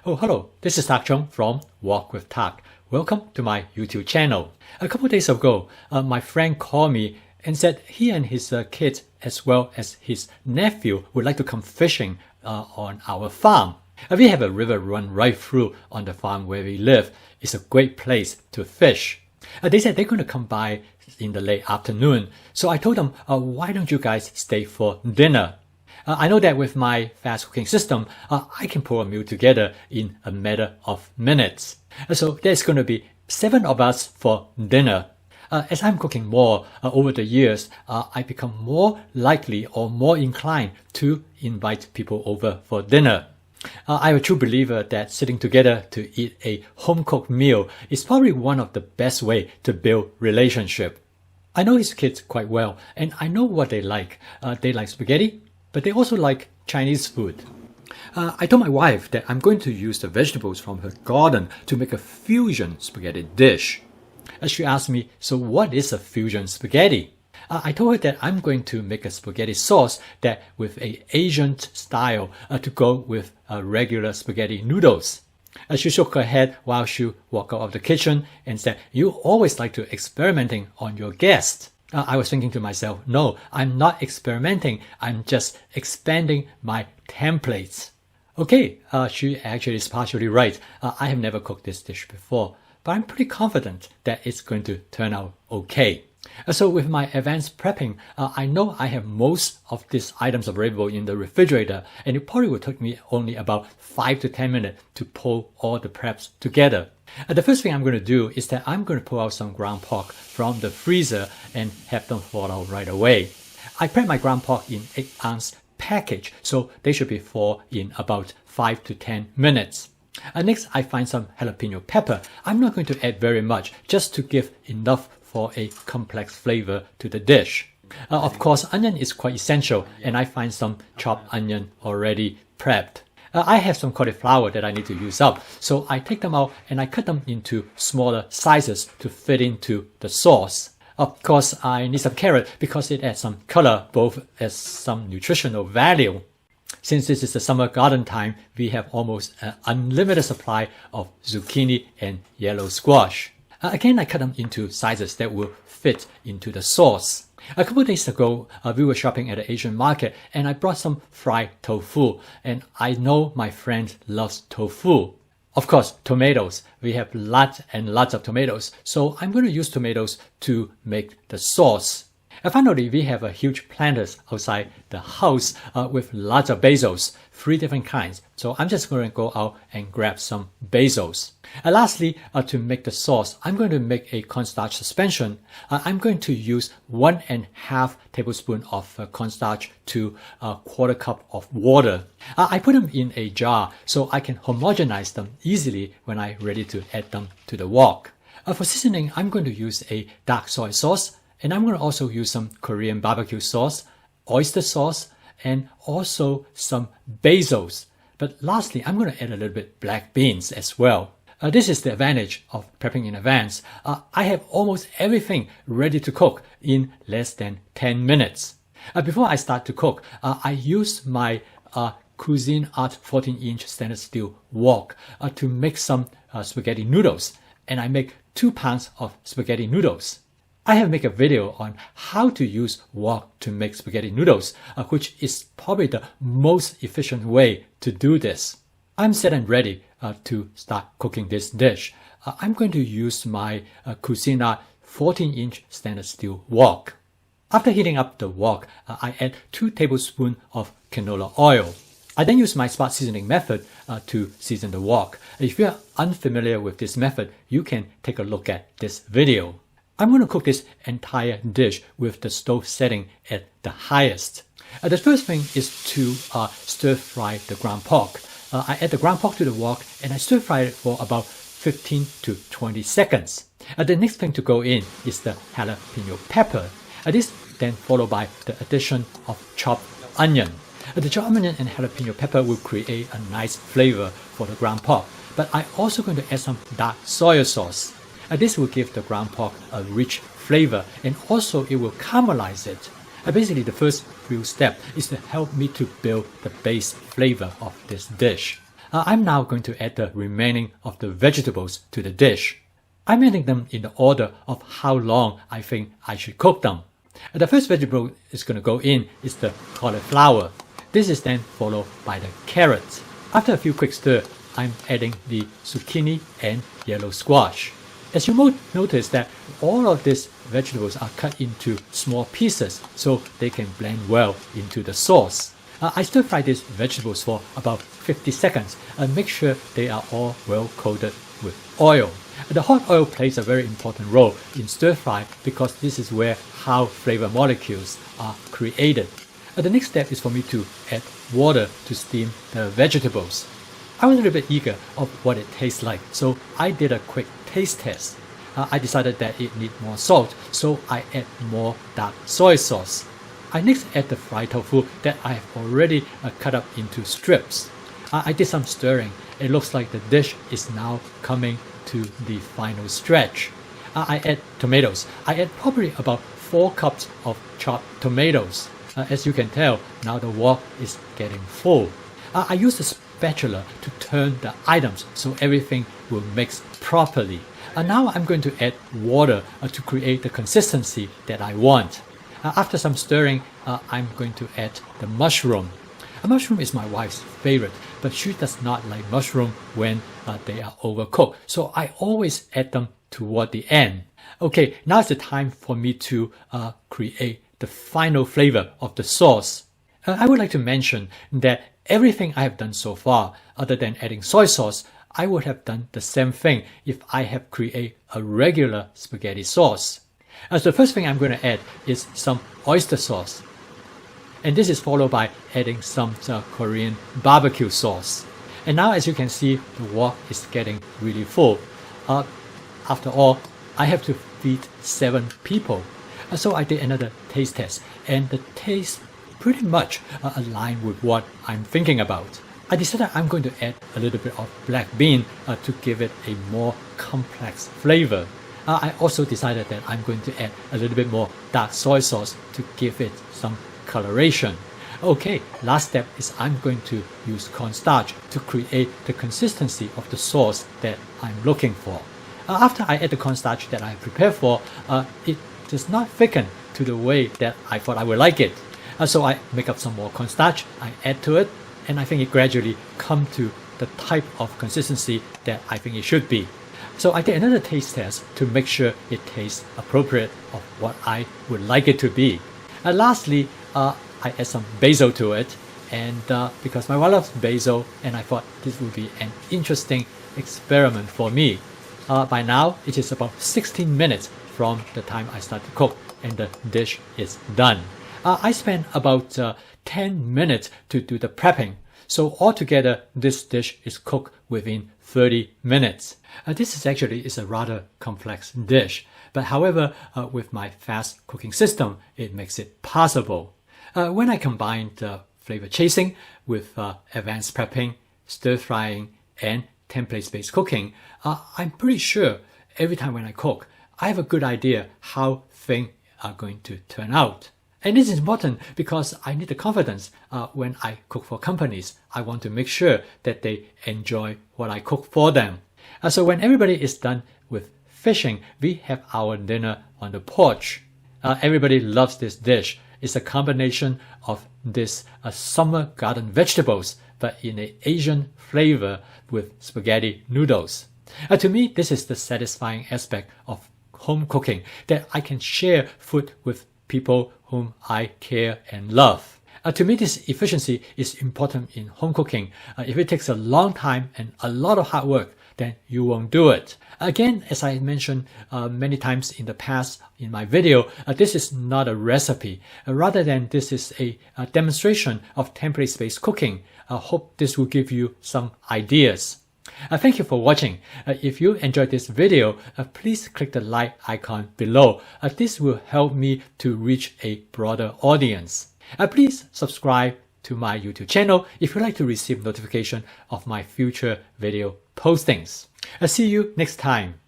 Oh, hello, this is Tak Chung from Walk with Tak. Welcome to my YouTube channel. A couple of days ago, my friend called me and said he and his kids, as well as his nephew, would like to come fishing on our farm. We have a river run right through on the farm where we live. It's a great place to fish. They said they're going to come by in the late afternoon. So I told them, why don't you guys stay for dinner? I know that with my fast cooking system, I can pull a meal together in a matter of minutes. So there's going to be 7 of us for dinner. As I'm cooking more over the years, I become more likely or more inclined to invite people over for dinner. I'm a true believer that sitting together to eat a home-cooked meal is probably one of the best ways to build relationship. I know his kids quite well, and I know what they like. They like spaghetti, but they also like Chinese food. I told my wife that I'm going to use the vegetables from her garden to make a fusion spaghetti dish. She asked me, so what is a fusion spaghetti? I told her that I'm going to make a spaghetti sauce that with an Asian style to go with regular spaghetti noodles. She shook her head while she walked out of the kitchen and said, you always like to experimenting on your guests. I was thinking to myself, no, I'm not experimenting. I'm just expanding my templates. Okay, she actually is partially right. I have never cooked this dish before, but I'm pretty confident that it's going to turn out okay. So with my advanced prepping, I know I have most of these items available in the refrigerator, and it probably will take me only about 5 to 10 minutes to pull all the preps together. The first thing I'm going to do is that I'm going to pull out some ground pork from the freezer and have them thaw out right away. I prep my ground pork in 8-ounce package, so they should be thawed in about 5 to 10 minutes. Next, I find some jalapeno pepper. I'm not going to add very much, just to give enough for a complex flavor to the dish. Of course, onion is quite essential, and I find some chopped onion already prepped. I have some cauliflower that I need to use up, so I take them out and I cut them into smaller sizes to fit into the sauce. Of course, I need some carrot because it adds some color, both as some nutritional value. Since this is the summer garden time, we have almost an unlimited supply of zucchini and yellow squash. Again, I cut them into sizes that will fit into the sauce. A couple of days ago, we were shopping at the Asian market and I brought some fried tofu, and I know my friend loves tofu. Of course, tomatoes. We have lots and lots of tomatoes, so I'm going to use tomatoes to make the sauce. Finally, we have a huge planters outside the house with lots of basils, 3 different kinds. So I'm just going to go out and grab some basils. Lastly, to make the sauce, I'm going to make a cornstarch suspension. I'm going to use 1.5 tablespoons of cornstarch to a 1/4 cup of water. I put them in a jar so I can homogenize them easily when I'm ready to add them to the wok. For seasoning, I'm going to use a dark soy sauce. And I'm going to also use some Korean barbecue sauce, oyster sauce, and also some basils. But lastly, I'm going to add a little bit black beans as well. This is the advantage of prepping in advance. I have almost everything ready to cook in less than 10 minutes. Before I start to cook, I use my Cuisine Art 14-inch stainless steel wok to make some spaghetti noodles. And I make 2 pounds of spaghetti noodles. I have made a video on how to use wok to make spaghetti noodles, which is probably the most efficient way to do this. I'm set and ready to start cooking this dish. I'm going to use my Cuisine 14-inch stainless steel wok. After heating up the wok, I add 2 tablespoons of canola oil. I then use my spot seasoning method to season the wok. If you are unfamiliar with this method, you can take a look at this video. I'm going to cook this entire dish with the stove setting at the highest. The first thing is to stir fry the ground pork. I add the ground pork to the wok and I stir fry it for about 15 to 20 seconds. The next thing to go in is the jalapeno pepper. This then followed by the addition of chopped onion. The chopped onion and jalapeno pepper will create a nice flavor for the ground pork. But I'm also going to add some dark soy sauce. This will give the ground pork a rich flavor, and also it will caramelize it. Basically, the first few steps is to help me to build the base flavor of this dish. I'm now going to add the remaining of the vegetables to the dish. I'm adding them in the order of how long I think I should cook them. The first vegetable is going to go in is the cauliflower. This is then followed by the carrots. After a few quick stir, I'm adding the zucchini and yellow squash. As you might notice that all of these vegetables are cut into small pieces so they can blend well into the sauce. I stir fry these vegetables for about 50 seconds and make sure they are all well coated with oil. The hot oil plays a very important role in stir fry because this is where how flavor molecules are created. The next step is for me to add water to steam the vegetables. I was a little bit eager of what it tastes like, so I did a quick taste test. I decided that it needed more salt, so I add more dark soy sauce. I next add the fried tofu that I have already cut up into strips. I did some stirring. It looks like the dish is now coming to the final stretch. I add tomatoes. I add probably about 4 cups of chopped tomatoes. As you can tell, now the wok is getting full. I use the spatula to turn the items so everything will mix properly. Now I'm going to add water to create the consistency that I want. After some stirring, I'm going to add the mushroom. A mushroom is my wife's favorite, but she does not like mushroom when they are overcooked. So I always add them toward the end. Okay, now it's the time for me to create the final flavor of the sauce. I would like to mention that everything I have done so far, other than adding soy sauce, I would have done the same thing if I have created a regular spaghetti sauce. So the first thing I'm going to add is some oyster sauce. And this is followed by adding some Korean barbecue sauce. And now as you can see, the wok is getting really full. After all, I have to feed 7 people. So I did another taste test, and the taste pretty much aligned with what I'm thinking about. I decided I'm going to add a little bit of black bean to give it a more complex flavor. I also decided that I'm going to add a little bit more dark soy sauce to give it some coloration. Okay, last step is I'm going to use cornstarch to create the consistency of the sauce that I'm looking for. After I add the cornstarch that I prepared for, it does not thicken to the way that I thought I would like it. So I make up some more cornstarch, I add to it, and I think it gradually comes to the type of consistency that I think it should be. So I did another taste test to make sure it tastes appropriate of what I would like it to be. Lastly, I add some basil to it, and because my wife loves basil, and I thought this would be an interesting experiment for me. By now, it is about 16 minutes from the time I start to cook, and the dish is done. I spent about 10 minutes to do the prepping. So altogether, this dish is cooked within 30 minutes. This is actually a rather complex dish, but however, with my fast cooking system, it makes it possible. When I combined flavor chasing with advanced prepping, stir frying, and template-based cooking, I'm pretty sure every time when I cook, I have a good idea how things are going to turn out. And this is important because I need the confidence when I cook for companies. I want to make sure that they enjoy what I cook for them. So when everybody is done with fishing, we have our dinner on the porch. Everybody loves this dish. It's a combination of this summer garden vegetables, but in an Asian flavor with spaghetti noodles. To me, this is the satisfying aspect of home cooking, that I can share food with people whom I care and love. To me, this efficiency is important in home cooking. If it takes a long time and a lot of hard work, then you won't do it. Again, as I mentioned many times in the past in my video, this is not a recipe. Rather than this is a demonstration of template-based cooking. I hope this will give you some ideas. Thank you for watching. If you enjoyed this video, please click the like icon below. This will help me to reach a broader audience. Please subscribe to my YouTube channel if you'd like to receive notification of my future video postings. See you next time.